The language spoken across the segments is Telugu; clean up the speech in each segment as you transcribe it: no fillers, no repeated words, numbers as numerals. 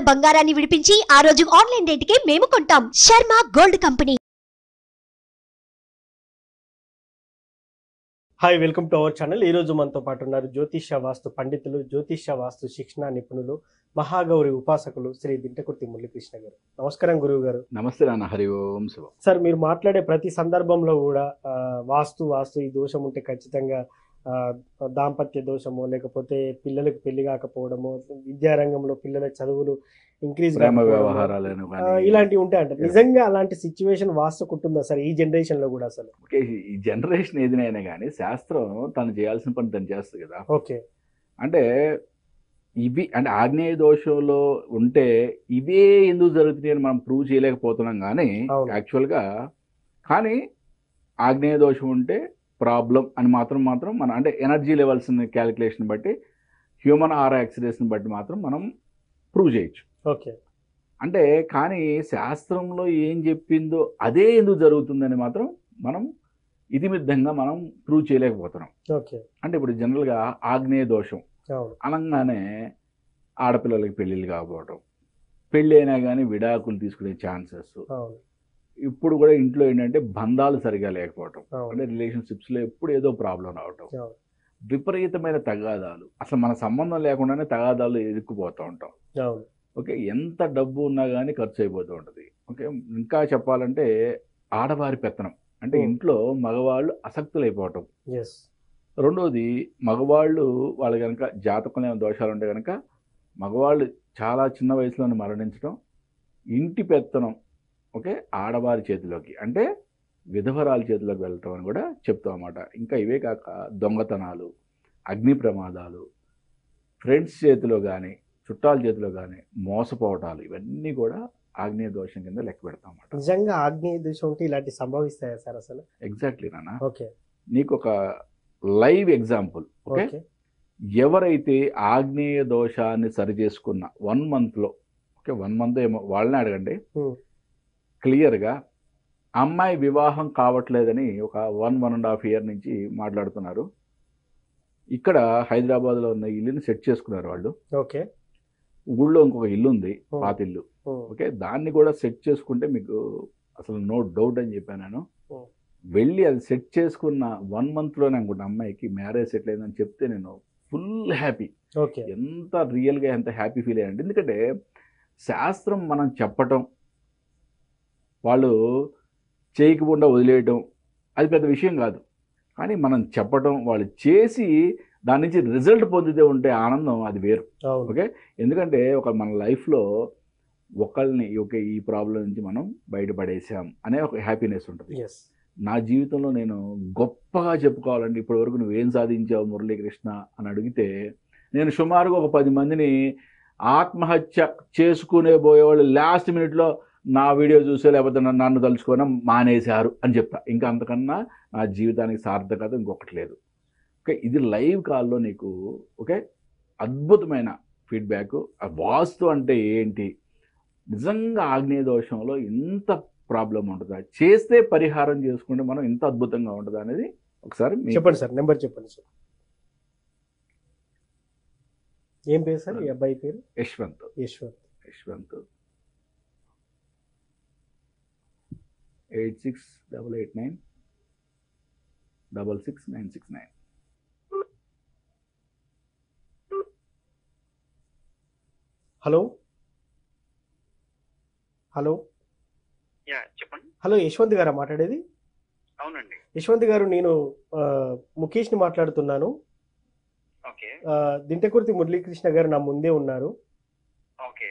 గ్రాముల బంగారాన్ని విడిపించి ఆ రోజు ఆన్లైన్ రేటుకే మేము కొంటాం. Sharma gold company. Hi, welcome to our channel. ఈ రోజు మనతో పాటు ఉన్నారు జ్యోతిష్య వాస్తు పండితులు, జ్యోతిష్య వాస్తు శిక్షణ నిపుణులు, మహాగౌరి ఉపాసకులు శ్రీ దింటకుర్తి మురళీకృష్ణ గారు. నమస్కారం గురువు గారు. నమస్తే నాన్న. హరి ఓం శివ. సార్, మీరు మాట్లాడే ప్రతి సందర్భంలో కూడా వాస్తు ఈ దోషం ఉంటే ఖచ్చితంగా దాంపత్య దోషము, లేకపోతే పిల్లలకు పెళ్లి కాకపోవడము, విద్యారంగంలో పిల్లల చదువులు ఇంక్రీజ్ వ్యవహారాలను ఇలాంటివి ఉంటాయి అంటారు. నిజంగా అలాంటి సిచ్యువేషన్ వాస్తుకు ఉంటుందా సార్ ఈ జనరేషన్ లో కూడా? అసలు ఈ జనరేషన్ ఏదినైనా కానీ శాస్త్రం తను చేయాల్సిన పని తను చేస్తుంది కదా. ఓకే, అంటే ఇవి అంటే ఆగ్నేయ దోషంలో ఉంటే ఇవే ఎందుకు జరుగుతున్నాయి అని మనం ప్రూవ్ చేయలేకపోతున్నాం. కానీ యాక్చువల్గా కానీ ఆగ్నేయ దోషం ఉంటే ప్రాబ్లం అని మాత్రం మన అంటే ఎనర్జీ లెవెల్స్ క్యాలిక్యులేషన్ బట్టి, హ్యూమన్ ఆర్ యాక్సిడేషన్ బట్టి మాత్రం మనం ప్రూవ్ చేయొచ్చు. ఓకే, అంటే కానీ శాస్త్రంలో ఏం చెప్పిందో అదే ఎందుకు జరుగుతుందని మాత్రం మనం ఇతిమిద్ధంగా మనం ప్రూవ్ చేయలేకపోతున్నాం. ఓకే, అంటే ఇప్పుడు జనరల్గా ఆగ్నేయ దోషం అనగానే ఆడపిల్లలకి పెళ్ళిళ్ళు కాకపోవడం, పెళ్ళి అయినా కానీ విడాకులు తీసుకునే ఛాన్సెస్, ఇప్పుడు కూడా ఇంట్లో ఏంటంటే బంధాలు సరిగా లేకపోవటం, అంటే రిలేషన్షిప్స్లో ఎప్పుడు ఏదో ప్రాబ్లం రావటం, విపరీతమైన తగాదాలు, అసలు మన సంబంధం లేకుండానే తగాదాలు ఎదుర్కొపోతూ ఉంటాం. ఓకే, ఎంత డబ్బు ఉన్నా కానీ ఖర్చు అయిపోతూ ఉంటుంది. ఓకే, ఇంకా చెప్పాలంటే ఆడవారి పెత్తనం, అంటే ఇంట్లో మగవాళ్ళు అసక్తులు అయిపోవటం. రెండోది, మగవాళ్ళు వాళ్ళు కనుక జాతకంలో ఏమైనా దోషాలు ఉంటే కనుక మగవాళ్ళు చాలా చిన్న వయసులోనే మరణించడం, ఇంటి పెత్తనం ఓకే ఆడవారి చేతిలోకి అంటే విధవరాల చేతిలోకి వెళ్ళటం అని కూడా చెప్తాం అన్నమాట. ఇంకా ఇవే కాక దొంగతనాలు, అగ్ని ప్రమాదాలు, ఫ్రెండ్స్ చేతిలో కానీ చుట్టాల చేతిలో కానీ మోసపోవటాలు, ఇవన్నీ కూడా ఆగ్నేయ దోషం కింద లెక్క పెడతాం అన్నమాట. నిజంగా ఆగ్నేయ దోషం ఉంటే ఇలాంటి సంభవిస్తాయా సార్ అసలు? ఎగ్జాక్ట్లీ నాన్న. ఓకే, నీకు ఒక లైవ్ ఎగ్జాంపుల్. ఓకే, ఎవరైతే ఆగ్నేయ దోషాన్ని సరి చేసుకున్న 1 monthలో, ఓకే 1 month ఏమో వాళ్ళని అడగండి, క్లియర్గా అమ్మాయి వివాహం కావట్లేదని ఒక 1.5 year నుంచి మాట్లాడుతున్నారు. ఇక్కడ హైదరాబాద్లో ఉన్న ఇల్లుని సెట్ చేసుకున్నారు వాళ్ళు. ఓకే, ఊళ్ళో ఇంకొక ఇల్లు ఉంది, పాతిల్లు. ఓకే, దాన్ని కూడా సెట్ చేసుకుంటే మీకు అసలు నో డౌట్ అని చెప్పాను నేను. వెళ్ళి అది సెట్ చేసుకున్న 1 monthలోనే అనుకుంటా అమ్మాయికి మ్యారేజ్ సెటిల్ అయిందని చెప్తే నేను ఫుల్ హ్యాపీ. ఓకే, ఎంత రియల్గా ఎంత హ్యాపీ ఫీల్ అయ్యానంటే, ఎందుకంటే శాస్త్రం మనం చెప్పటం, వాళ్ళు చేయకుండా వదిలేయటం అది పెద్ద విషయం కాదు. కానీ మనం చెప్పటం, వాళ్ళు చేసి దాని నుంచి రిజల్ట్ పొందితే ఉంటే ఆనందం అది వేరు. ఓకే, ఎందుకంటే మన లైఫ్లో ఒకళ్ళని ఓకే ఈ ప్రాబ్లం నుంచి మనం బయటపడేసాం అనే ఒక హ్యాపీనెస్ ఉంటుంది. నా జీవితంలో నేను గొప్పగా చెప్పుకోవాలంటే ఇప్పటివరకు నువ్వేం సాధించావు మురళీకృష్ణ అని అడిగితే, నేను సుమారుగా ఒక 10 మందిని ఆత్మహత్య చేసుకునే పోయేవాళ్ళు లాస్ట్ మినిట్లో నా వీడియో చూసే లేకపోతే నన్ను తలుచుకొని మానేశారు అని చెప్తా. ఇంకా అంతకన్నా నా జీవితానికి సార్థకత ఇంకొకటి లేదు. ఓకే, ఇది లైవ్ కాల్లో నీకు ఓకే అద్భుతమైన ఫీడ్బ్యాక్. వాస్తు అంటే ఏంటి, నిజంగా ఆగ్నేయ దోషంలో ఇంత ప్రాబ్లం ఉంటుందా, చేస్తే పరిహారం చేసుకుంటే మనం ఇంత అద్భుతంగా ఉంటుందా అనేది ఒకసారి చెప్పండి సార్. నెంబర్ చెప్పండి సార్. ఏం పేరు సార్ ఈ అబ్బాయి పేరు? యశ్వంత్. 8688966969. హలో హలో చెప్పండి. హలో, యశ్వంత్ గారా మాట్లాడేది? అవునండి. యశ్వంత్ గారు, నేను ముఖేష్ని మాట్లాడుతున్నాను. దింటకుర్తి మురళీకృష్ణ గారు నా ముందే ఉన్నారు.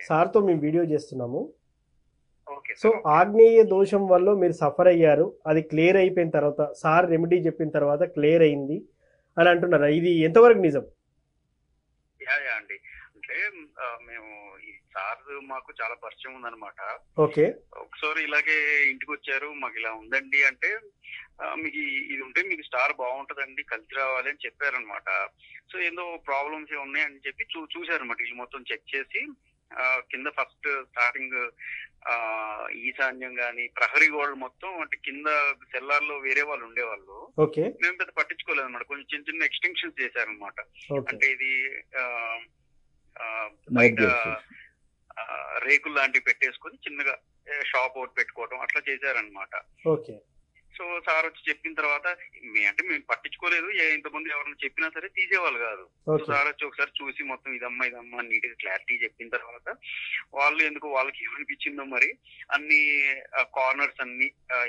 సార్తో మేము వీడియో చేస్తున్నాము. సో ఆగ్నేయ దోషం వల్ల మీరు సఫర్ అయ్యారు, అది క్లియర్ అయిపోయిన తర్వాత సార్ రెమెడీ చెప్పిన తర్వాత క్లియర్ అయింది అని అంటున్నారు. ఇది ఎంతవరకు నిజం? అండి, అంటే మేము ఈ సార్ మాకు చాలా పరిచయం ఉందన్నమాట. ఓకే, ఒకసారి ఇలాగే ఇంటికి వచ్చారు, మాకు ఇలా ఉందండి అంటే, మీకు ఇది ఉంటే మీకు స్టార్ బాగుంటదండి, కలిసి రావాలి అని చెప్పారనమాట. సో ఏదో ప్రాబ్లమ్స్ ఉన్నాయని చెప్పి చూసారనమాట. ఇల్లు మొత్తం చెక్ చేసి కింద ఫస్ట్ స్టార్టింగ్ ఈశాన్యం గాని ప్రహరీ గోడలు మొత్తం అంటే కింద సెల్లార్లో వేరే వాళ్ళు ఉండేవాళ్ళు. మేము పెద్ద పట్టించుకోలేదు అనమాట. కొంచెం చిన్న చిన్న ఎక్స్టెన్షన్స్ చేశారనమాట. అంటే ఇది బయట రేకులు లాంటివి పెట్టేసుకొని చిన్నగా షాప్ ఒకటి పెట్టుకోవడం అట్లా చేశారనమాట. ఓకే. సో సార్ వచ్చి చెప్పిన తర్వాత అంటే మేము పట్టించుకోలేదు, ఇంతమంది ఎవరైనా చెప్పినా సరే తీసేవాళ్ళు కాదు. సో సార్ వచ్చి ఒకసారి చూసి మొత్తం ఇదమ్మా నీట్ గా క్లారిటీ చెప్పిన తర్వాత వాళ్ళు ఎందుకు వాళ్ళకి ఏమనిపించిందో మరి అన్ని కార్నర్స్ అన్ని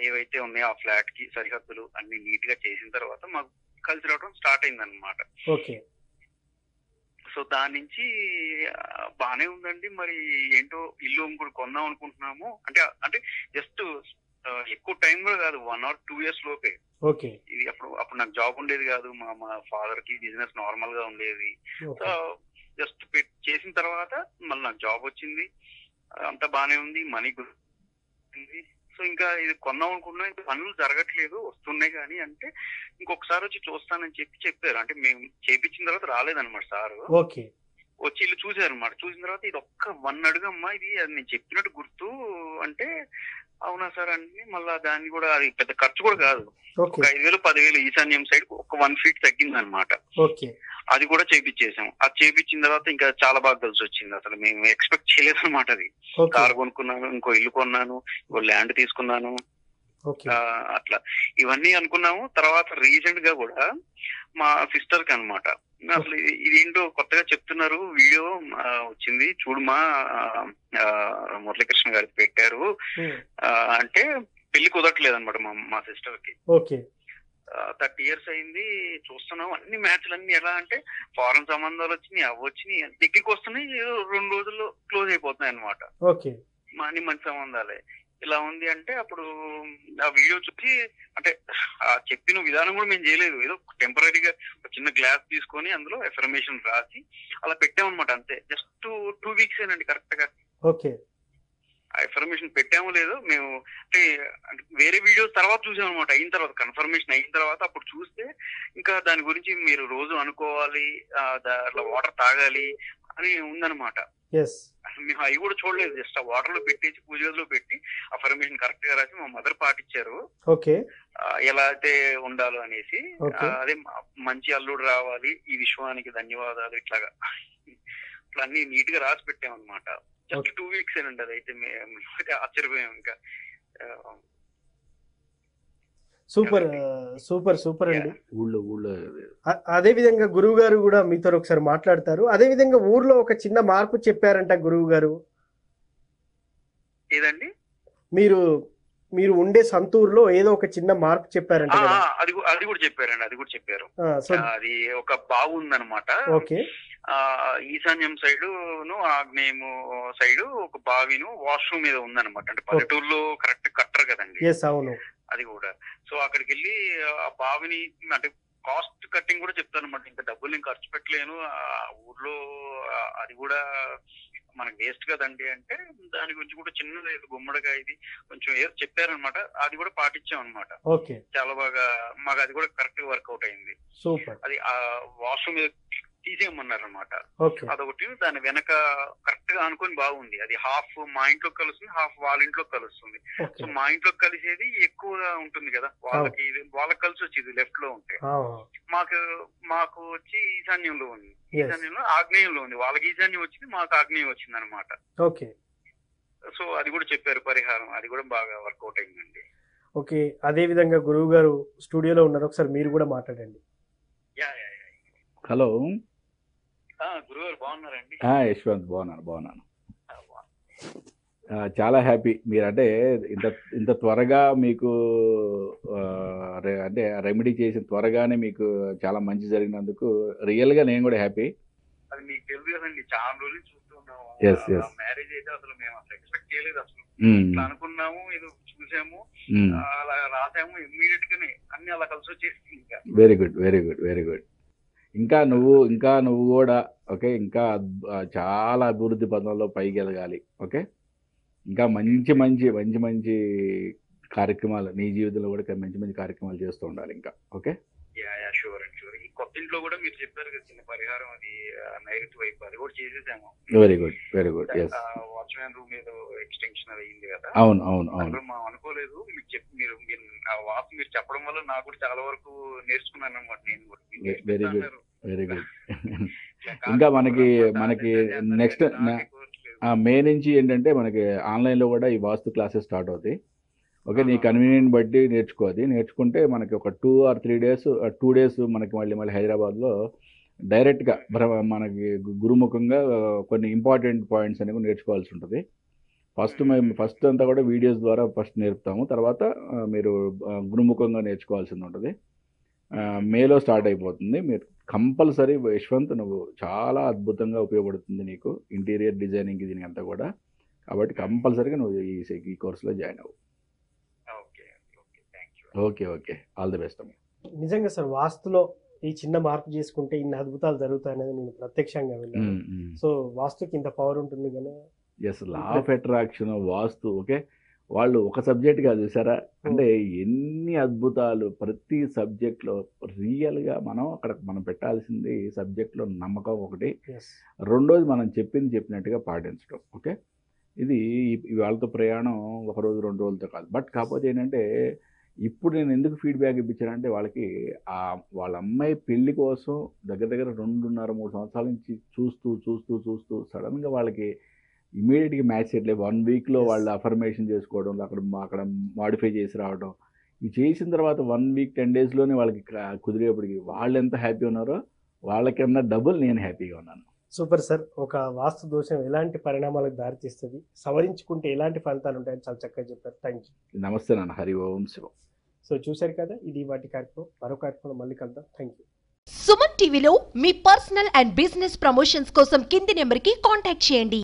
ఏవైతే ఉన్నాయో ఆ ఫ్లాట్ కి సరిహద్దులు అన్ని నీట్ గా చేసిన తర్వాత మాకు కలిసి రావడం స్టార్ట్ అయింది అనమాట. ఓకే. సో దాని నుంచి బానే ఉందండి. మరి ఏంటో ఇల్లు ఇంకోటి కొందాం అనుకుంటున్నాము. అంటే జస్ట్ ఎక్కువ టైం కూడా కాదు, 1 or 2 years లోపే. ఓకే. ఇది అప్పుడు నాకు జాబ్ ఉండేది కాదు, మా ఫాదర్ కి బిజినెస్ నార్మల్ గా ఉండేది. సో జస్ట్ చేసిన తర్వాత మళ్ళీ నాకు జాబ్ వచ్చింది, అంతా బానే ఉంది, మనీ ఉంది. సో ఇంకా ఇది కొందాం అనుకున్నా, ఇంకా పనులు జరగట్లేదు, వస్తున్నాయి కానీ అంటే ఇంకొకసారి వచ్చి చూస్తానని చెప్పారు. అంటే మేము చేపించిన తర్వాత రాలేదన్నమాట సారు. ఓకే. వచ్చి ఇల్లు చూసారు అనమాట. చూసిన తర్వాత ఇది ఒక్క 1 అడుగమ్మా, ఇది అది నేను చెప్పినట్టు గుర్తు అంటే అవునా సార్ అంటే మళ్ళా దాన్ని కూడా అది పెద్ద ఖర్చు కూడా కాదు, ఒక 5,000-10,000 ఈశాన్యం సైడ్ ఒక 1 feet తగ్గింది అనమాట. అది కూడా చేపించేసాం. అది చేపించిన తర్వాత ఇంకా చాలా బాగా కలిసి వచ్చింది. అసలు మేము ఎక్స్పెక్ట్ చేయలేదు అనమాట. అది కారు కొనుక్కున్నాను, ఇంకో ఇల్లు కొన్నాను, ఇంకో ల్యాండ్ తీసుకున్నాను, అట్లా ఇవన్నీ అనుకున్నాము. తర్వాత రీసెంట్ గా కూడా మా సిస్టర్ కి అనమాట, అసలు ఇదేంటో కొత్తగా చెప్తున్నారు, వీడియో వచ్చింది చూడుమా, మురళీకృష్ణ గారికి పెట్టారు అంటే పెళ్లి కుదరట్లేదు అనమాట మా సిస్టర్ కి. 30 years అయింది, చూస్తున్నాం అన్ని మ్యాచ్లు అన్ని ఎలా అంటే ఫారెన్ సంబంధాలు వచ్చినాయి, అవి వచ్చినాయి, దగ్గరికి వస్తున్నాయి, 2 రోజుల్లో క్లోజ్ అయిపోతున్నాయి అనమాట. అన్ని మంచి సంబంధాలే. ఇలా ఉంది అంటే అప్పుడు ఆ వీడియో చూసి అంటే ఆ చెప్పిన విధానం కూడా మేము చేయలేదు, ఏదో టెంపరీగా ఒక చిన్న గ్లాస్ తీసుకొని అందులో ఎఫర్మేషన్ రాసి అలా పెట్టామన్నమాట. అంతే, జస్ట్ 2 weeks ఏనండి కరెక్ట్ గా. ఆ ఇన్ఫర్మేషన్ పెట్టామో లేదో మేము అంటే వేరే వీడియోస్ తర్వాత చూసాం అనమాట. అయిన తర్వాత కన్ఫర్మేషన్ అయిన తర్వాత అప్పుడు చూస్తే ఇంకా దాని గురించి మీరు రోజు అనుకోవాలి, దాంట్లో వాటర్ తాగాలి అని ఉందన్నమాట. మేము అవి కూడా చూడలేదు, జస్ట్ ఆ వాటర్ లో పెట్టేసి పూజ గదిలో పెట్టి అఫర్మేషన్ కరెక్ట్ గా రాసి మా మదర్ పాటించారు ఎలా అయితే ఉండాలో అనేసి. అదే మంచి అల్లుడు రావాలి, ఈ విశ్వానికి ధన్యవాదాలు, ఇట్లాగా ఇట్లా అన్ని నీట్ గా రాసి పెట్టామన్నమాట. జస్ట్ 2 weeks ఏనండి. అదైతే ఆశ్చర్యపోయాం. ఇంకా సూపర్ సూపర్ సూపర్ అండి. అదే విధంగా గురువు గారు కూడా మీతో ఒకసారి మాట్లాడతారు. అదే విధంగా ఊర్లో ఒక చిన్న మార్పు చెప్పారంట గురువు గారు. ఏదండి? మీరు ఉండే సంతూరులో ఏదో ఒక చిన్న మార్పు చెప్పారంట. అది కూడా చెప్పారండి, అది కూడా చెప్పారు. అది ఒక బావి ఉందన్నమాట. ఈశాన్యం సైడ్ ఆగ్నేయం సైడ్ ఒక బావిను వాష్రూమ్ మీద ఉందన్నమాట. అంటే పల్లెటూరులో కరెక్ట్ కట్టరు కదండి. అవును. అది కూడా సో అక్కడికి వెళ్ళి ఆ బావిని అంటే కాస్ట్ కట్టింగ్ కూడా చెప్తాను అనమాట. ఇంకా డబ్బులు నేను ఖర్చు పెట్టలేను ఆ ఊర్లో, అది కూడా మనకు వేస్ట్ కదండి అంటే దాని గురించి కూడా చిన్నది గుమ్మడికాయ ఇది కొంచెం ఏదో చెప్పారనమాట. అది కూడా పాటించాం అనమాట. చాలా బాగా మాకు అది కూడా కరెక్ట్ గా వర్కౌట్ అయింది. అది ఆ వాష్రూమ్ తీసేయమన్నారు అనమాట. అదొకటి, దాని వెనక కరెక్ట్ గా అనుకుని బాగుంది. అది హాఫ్ మా ఇంట్లో కలుస్తుంది, హాఫ్ వాళ్ళ ఇంట్లో కలుస్తుంది. సో మా ఇంట్లో కలిసేది ఎక్కువగా ఉంటుంది కదా, వాళ్ళకి కలిసి వచ్చేది లెఫ్ట్ లో ఉంటే. మాకు వచ్చి ఈశాన్యంలో ఉంది, ఈశాన్యంలో ఆగ్నేయంలో ఉంది. వాళ్ళకి ఈశాన్యం వచ్చింది, మాకు ఆగ్నేయం వచ్చింది అనమాట. సో అది కూడా చెప్పారు పరిహారం, అది కూడా బాగా వర్కౌట్ అయిందండి. ఓకే. అదే విధంగా గురువు గారు స్టూడియోలో ఉన్నారు, ఒకసారి మీరు కూడా మాట్లాడండి. హలో గురుగారు, బాగున్నారండి? యశ్వంత్, బాగున్నాను. చాలా హ్యాపీ మీరు అంటే ఇంత త్వరగా మీకు అంటే రెమెడీ చేసిన త్వరగానే మీకు చాలా మంచి జరిగినందుకు రియల్గా నేను కూడా హ్యాపీ. అది మీకు తెలుసు కదండి, చాలా రోజులు చూస్తున్నాము. మ్యారేజ్ అయితే అసలు మేము అసలు ఎక్స్పెక్ట్ చేయలేదు. అసలు ఇట్లా అనుకున్నాము, ఏదో చూసాము, అలా రాసాము, ఇమ్మీడియట్ గానే అన్ని అలా కలిసి వచ్చేసి. ఇంకా వెరీ గుడ్. ఇంకా నువ్వు కూడా ఓకే, ఇంకా చాలా అభివృద్ధి పదంలో పైకి ఎదగాలి. ఓకే, ఇంకా మంచి కార్యక్రమాలు నీ జీవితంలో కూడా మంచి కార్యక్రమాలు చేస్తూ ఉండాలి ఇంకా. Okay, sure. ఈ కొత్త ఇంట్లో కూడా మీరు చెప్పారు కదా చిన్న పరిహారం, అది నైరుతి వైపు, అది కూడా చేసేసాము. Very good. వాచ్మ్యాన్ రూమ్ ఏదో ఎక్స్టెన్షన్ అది అయింది కదా. అవును. మనం అనుకోలేదు, మీరు చెప్పి మీరు ఆ వాస్తు మీరు చెప్పడం వల్ల నాకు కూడా చాలా వరకు నేర్చుకున్నాను అనమాట. నేను కూడా వెరీ గుడ్. ఇంకా మనకి నెక్స్ట్ మే నుంచి ఏంటంటే మనకి ఆన్లైన్లో కూడా ఈ వాస్తు క్లాసెస్ స్టార్ట్ అవుతాయి. ఓకే, నీ కన్వీనియంట్ బట్టి నేర్చుకోవాలి. నేర్చుకుంటే మనకి ఒక 2 or 3 days 2 days మనకి మళ్ళీ హైదరాబాద్లో డైరెక్ట్గా మనకి గురుముఖంగా కొన్ని ఇంపార్టెంట్ పాయింట్స్ అనేవి నేర్చుకోవాల్సి ఉంటుంది. ఫస్ట్ అంతా కూడా వీడియోస్ ద్వారా ఫస్ట్ నేర్పుతాము, తర్వాత మీరు గురుముఖంగా నేర్చుకోవాల్సింది ఉంటుంది. మేలో స్టార్ట్ అయిపోతుంది. మీరు కంపల్సరీ యశ్వంత్, నువ్వు చాలా అద్భుతంగా ఉపయోగపడుతుంది నీకు ఇంటీరియర్ డిజైనింగ్ దీనికి అంతా కూడా. కాబట్టి కంపల్సరీగా నువ్వు ఈ కోర్సులో జాయిన్ అవ్వు. ఓకే, ఆల్ ది బెస్ట్ అమ్మ. నిజంగా సార్, వాస్తులో ఈ చిన్న మార్పు చేసుకుంటే ఇన్ని అద్భుతాలు జరుగుతాయనేది నేను ప్రత్యక్షంగా విన్నాను. సో వాస్తుకి ఇంత పవర్ ఉంటుంది కదా. ఎస్, లా ఆఫ్ అట్రాక్షన్, వాస్తు. ఓకే, వాళ్ళు ఒక సబ్జెక్ట్ కాదు చూసారా, అంటే ఎన్ని అద్భుతాలు ప్రతి సబ్జెక్ట్లో. రియల్గా మనం పెట్టాల్సింది సబ్జెక్ట్లో నమ్మకం ఒకటి, రెండోది మనం చెప్పినట్టుగా పాటించడం. ఓకే, ఇది వాళ్ళతో ప్రయాణం 1 రోజు 2 రోజులతో కాదు. బట్ కాకపోతే ఏంటంటే ఇప్పుడు నేను ఎందుకు ఫీడ్బ్యాక్ ఇప్పించానంటే వాళ్ళకి వాళ్ళ అమ్మాయి పెళ్లి కోసం దగ్గర 2.5-3 సంవత్సరాల నుంచి చూస్తూ సడన్గా వాళ్ళకి ఇమీడియట్గా మ్యాచ్ చేయట్లేదు. 1 weekలో వాళ్ళు అఫర్మేషన్ చేసుకోవడం, అక్కడ మాడిఫై చేసి రావడం, ఇవి చేసిన తర్వాత 1 week 10 daysలోనే వాళ్ళకి కుదిరేపటికి వాళ్ళు ఎంత హ్యాపీ ఉన్నారో వాళ్ళకన్నా డబుల్ నేను హ్యాపీగా ఉన్నాను. Super sir. ఒక వాస్తు దోషం ఎలాంటి పరిణామాలకు దారితీస్తుంది, సవరించుకుంటే ఎలాంటి ఫలితాలు ఉంటాయని చాలా చక్కగా చెప్పారు. Thank you. నమస్తే నాన్న. హరి ఓం శివం. సో చూశారు కదా, ఇది వాటి కార్యక్రమం. మరో కార్యక్రమం మళ్ళీ కలుద్దాం. Thank you. సుమన్ టీవీలో మీ పర్సనల్ అండ్ బిజినెస్ ప్రమోషన్స్ కోసం కింది నెంబర్కి కాంటాక్ట్ చేయండి.